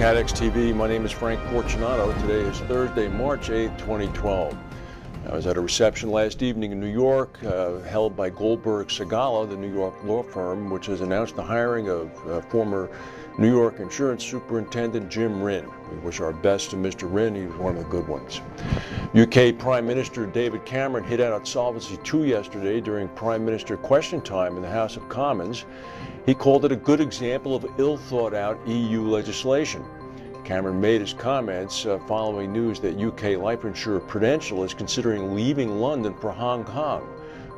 CATEX TV. My name is Frank Fortunato. Today is Thursday, March 8, 2012. I was at a reception last evening in New York held by Goldberg Segalla, the New York law firm, which has announced the hiring of former New York Insurance Superintendent Jim Rinn. We wish our best to Mr. Rinn. He was one of the good ones. UK Prime Minister David Cameron hit out at Solvency II yesterday during Prime Minister question time in the House of Commons. He called it a good example of ill-thought-out EU legislation. Cameron made his comments following news that UK life insurer Prudential is considering leaving London for Hong Kong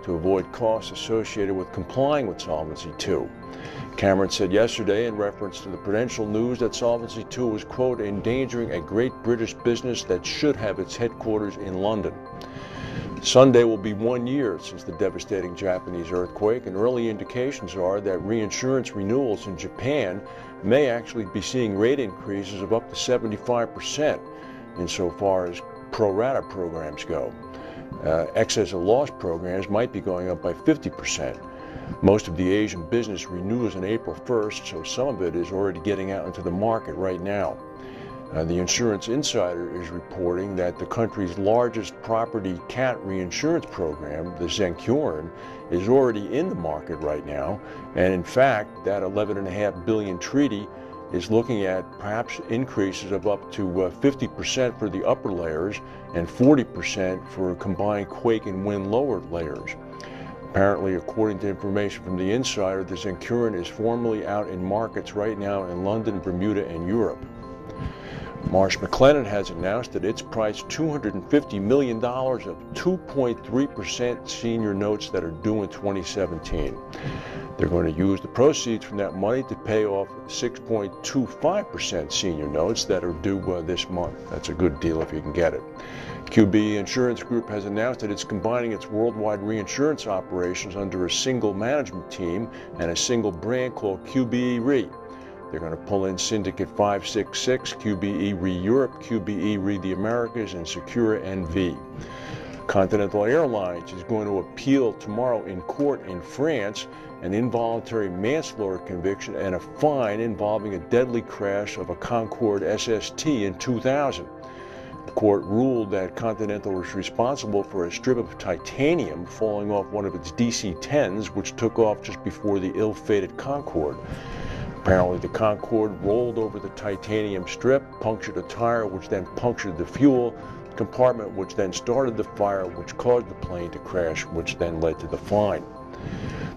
to avoid costs associated with complying with Solvency II. Cameron said yesterday in reference to the Prudential news that Solvency II was, quote, endangering a great British business that should have its headquarters in London. Sunday will be 1 year since the devastating Japanese earthquake, and early indications are that reinsurance renewals in Japan may actually be seeing rate increases of up to 75% insofar as pro rata programs go. Excess of loss programs might be going up by 50%. Most of the Asian business renews on April 1st, so some of it is already getting out into the market right now. The Insurance Insider is reporting that the country's largest property cat reinsurance program, the Zenkyoren, is already in the market right now, and in fact that $11.5 billion treaty is looking at perhaps increases of up to 50% for the upper layers and 40% for combined quake and wind lower layers. Apparently, according to information from the Insider, the Zenkyoren is formally out in markets right now in London, Bermuda, and Europe. Marsh has announced that it's priced $250 million of 2.3% senior notes that are due in 2017. They're going to use the proceeds from that money to pay off 6.25% senior notes that are due this month. That's a good deal if you can get it. QBE Insurance Group has announced that it's combining its worldwide reinsurance operations under a single management team and a single brand called QBE Re. They're going to pull in Syndicate 566, QBE Re Europe, QBE Re the Americas, and Secura NV. Continental Airlines is going to appeal tomorrow in court in France an involuntary manslaughter conviction and a fine involving a deadly crash of a Concorde SST in 2000. The court ruled that Continental was responsible for a strip of titanium falling off one of its DC-10s, which took off just before the ill-fated Concorde. Apparently, the Concorde rolled over the titanium strip, punctured a tire, which then punctured the fuel compartment, which then started the fire, which caused the plane to crash, which then led to the fine.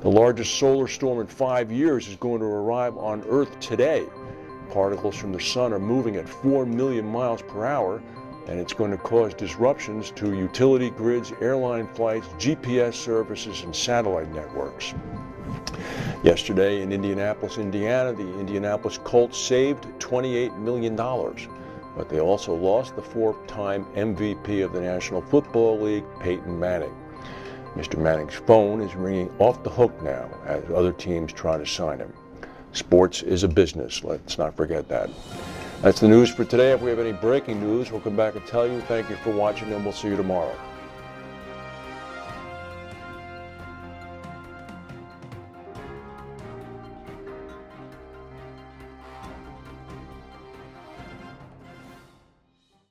The largest solar storm in 5 years is going to arrive on Earth today. Particles from the sun are moving at 4 million miles per hour, and it's going to cause disruptions to utility grids, airline flights, GPS services, and satellite networks. Yesterday in Indianapolis, Indiana, the Indianapolis Colts saved $28 million, but they also lost the four-time MVP of the National Football League, Peyton Manning. Mr. Manning's phone is ringing off the hook now as other teams try to sign him. Sports is a business, let's not forget that. That's the news for today. If we have any breaking news, we'll come back and tell you. Thank you for watching, and we'll see you tomorrow.